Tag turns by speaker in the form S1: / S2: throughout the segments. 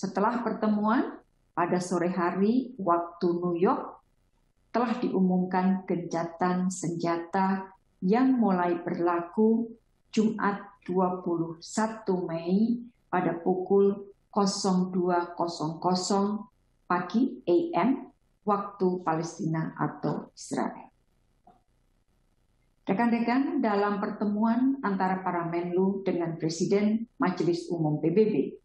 S1: Setelah pertemuan pada sore hari waktu New York, telah diumumkan gencatan senjata yang mulai berlaku Jumat 21 Mei pada pukul 02.00 pagi AM waktu Palestina atau Israel. Rekan-rekan, dalam pertemuan antara para Menlu dengan Presiden Majelis Umum PBB,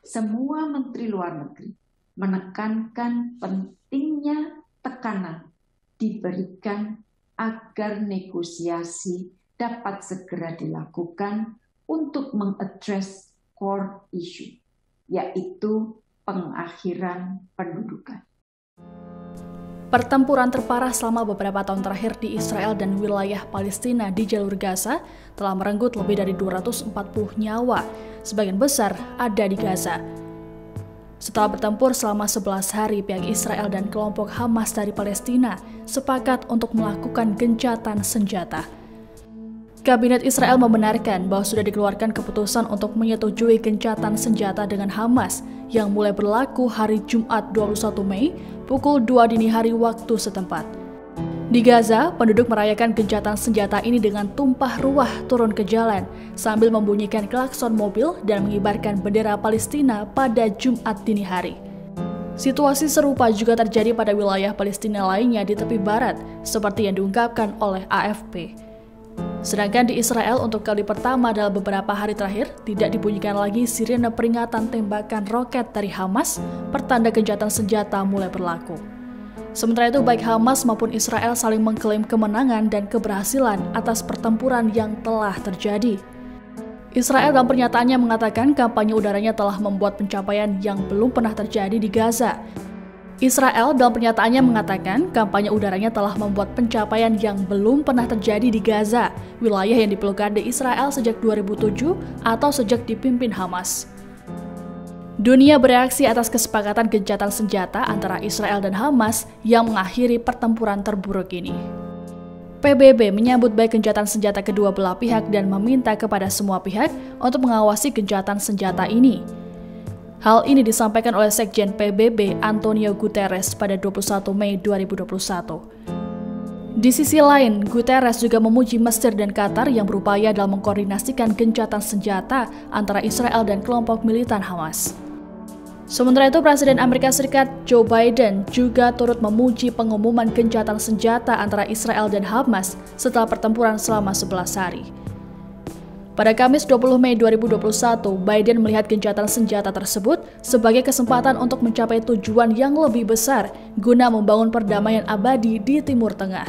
S1: semua Menteri Luar Negeri menekankan pentingnya tekanan diberikan agar negosiasi dapat segera dilakukan untuk mengadres core issue, yaitu pengakhiran pendudukan.
S2: Pertempuran terparah selama beberapa tahun terakhir di Israel dan wilayah Palestina di jalur Gaza telah merenggut lebih dari 240 nyawa, sebagian besar ada di Gaza. Setelah bertempur selama 11 hari, pihak Israel dan kelompok Hamas dari Palestina sepakat untuk melakukan gencatan senjata. Kabinet Israel membenarkan bahwa sudah dikeluarkan keputusan untuk menyetujui gencatan senjata dengan Hamas yang mulai berlaku hari Jumat 21 Mei pukul 2 dini hari waktu setempat. Di Gaza, penduduk merayakan gencatan senjata ini dengan tumpah ruah turun ke jalan sambil membunyikan klakson mobil dan mengibarkan bendera Palestina pada Jumat dini hari. Situasi serupa juga terjadi pada wilayah Palestina lainnya di tepi barat, seperti yang diungkapkan oleh AFP. Sedangkan di Israel untuk kali pertama dalam beberapa hari terakhir, tidak dibunyikan lagi sirene peringatan tembakan roket dari Hamas, pertanda gencatan senjata mulai berlaku. Sementara itu, baik Hamas maupun Israel saling mengklaim kemenangan dan keberhasilan atas pertempuran yang telah terjadi. Israel dalam pernyataannya mengatakan kampanye udaranya telah membuat pencapaian yang belum pernah terjadi di Gaza. Israel dalam pernyataannya mengatakan kampanye udaranya telah membuat pencapaian yang belum pernah terjadi di Gaza, wilayah yang diblokade Israel sejak 2007 atau sejak dipimpin Hamas. Dunia bereaksi atas kesepakatan gencatan senjata antara Israel dan Hamas yang mengakhiri pertempuran terburuk ini. PBB menyambut baik gencatan senjata kedua belah pihak dan meminta kepada semua pihak untuk mengawasi gencatan senjata ini. Hal ini disampaikan oleh Sekjen PBB Antonio Guterres pada 21 Mei 2021. Di sisi lain, Guterres juga memuji Mesir dan Qatar yang berupaya dalam mengkoordinasikan gencatan senjata antara Israel dan kelompok militan Hamas. Sementara itu, Presiden Amerika Serikat Joe Biden juga turut memuji pengumuman gencatan senjata antara Israel dan Hamas setelah pertempuran selama 11 hari. Pada Kamis 20 Mei 2021, Biden melihat gencatan senjata tersebut sebagai kesempatan untuk mencapai tujuan yang lebih besar guna membangun perdamaian abadi di Timur Tengah.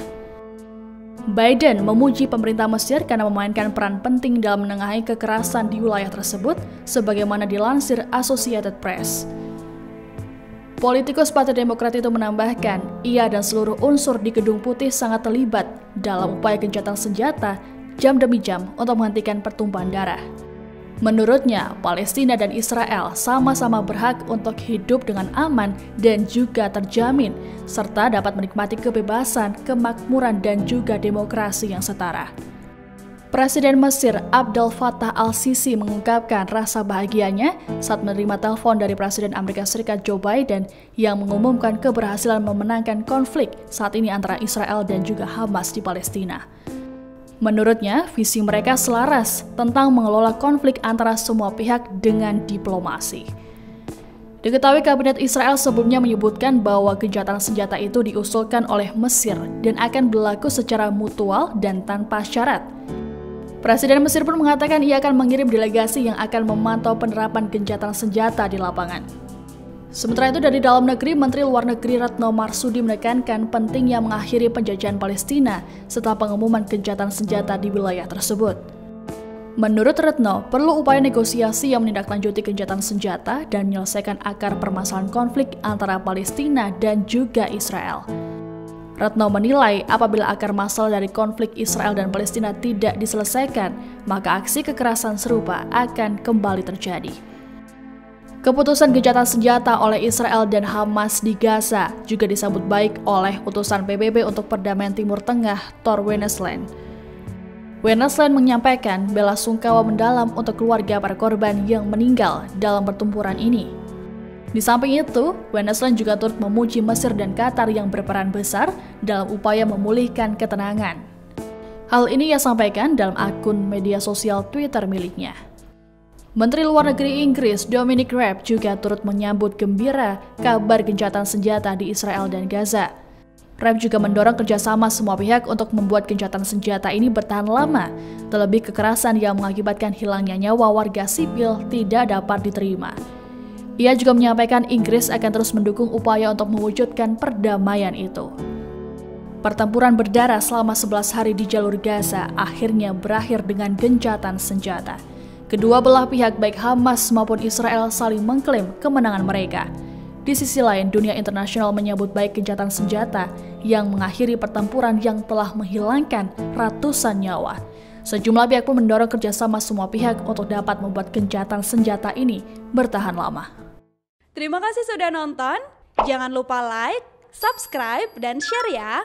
S2: Biden memuji pemerintah Mesir karena memainkan peran penting dalam menengahi kekerasan di wilayah tersebut, sebagaimana dilansir Associated Press. Politikus Partai Demokrat itu menambahkan, ia dan seluruh unsur di Gedung Putih sangat terlibat dalam upaya gencatan senjata jam demi jam untuk menghentikan pertumpahan darah. Menurutnya, Palestina dan Israel sama-sama berhak untuk hidup dengan aman dan juga terjamin, serta dapat menikmati kebebasan, kemakmuran, dan juga demokrasi yang setara. Presiden Mesir Abdel Fattah al-Sisi mengungkapkan rasa bahagianya saat menerima telepon dari Presiden Amerika Serikat Joe Biden yang mengumumkan keberhasilan memenangkan konflik saat ini antara Israel dan juga Hamas di Palestina. Menurutnya, visi mereka selaras tentang mengelola konflik antara semua pihak dengan diplomasi. Diketahui Kabinet Israel sebelumnya menyebutkan bahwa gencatan senjata itu diusulkan oleh Mesir dan akan berlaku secara mutual dan tanpa syarat. Presiden Mesir pun mengatakan ia akan mengirim delegasi yang akan memantau penerapan gencatan senjata di lapangan. Sementara itu, dari dalam negeri, Menteri Luar Negeri Retno Marsudi menekankan pentingnya mengakhiri penjajahan Palestina setelah pengumuman gencatan senjata di wilayah tersebut. Menurut Retno, perlu upaya negosiasi yang menindaklanjuti gencatan senjata dan menyelesaikan akar permasalahan konflik antara Palestina dan juga Israel. Retno menilai apabila akar masalah dari konflik Israel dan Palestina tidak diselesaikan, maka aksi kekerasan serupa akan kembali terjadi. Keputusan gencatan senjata oleh Israel dan Hamas di Gaza juga disambut baik oleh utusan PBB untuk perdamaian Timur Tengah, Tor Wennesland. Wennesland menyampaikan bela sungkawa mendalam untuk keluarga para korban yang meninggal dalam pertempuran ini. Di samping itu, Wennesland juga turut memuji Mesir dan Qatar yang berperan besar dalam upaya memulihkan ketenangan. Hal ini ia sampaikan dalam akun media sosial Twitter miliknya. Menteri Luar Negeri Inggris Dominic Raab juga turut menyambut gembira kabar gencatan senjata di Israel dan Gaza. Raab juga mendorong kerjasama semua pihak untuk membuat gencatan senjata ini bertahan lama, terlebih kekerasan yang mengakibatkan hilangnya nyawa warga sipil tidak dapat diterima. Ia juga menyampaikan Inggris akan terus mendukung upaya untuk mewujudkan perdamaian itu. Pertempuran berdarah selama 11 hari di jalur Gaza akhirnya berakhir dengan gencatan senjata. Kedua belah pihak baik Hamas maupun Israel saling mengklaim kemenangan mereka. Di sisi lain, dunia internasional menyambut baik gencatan senjata yang mengakhiri pertempuran yang telah menghilangkan ratusan nyawa. Sejumlah pihak pun mendorong kerjasama semua pihak untuk dapat membuat gencatan senjata ini bertahan lama.
S3: Terima kasih sudah nonton. Jangan lupa like, subscribe, dan share ya.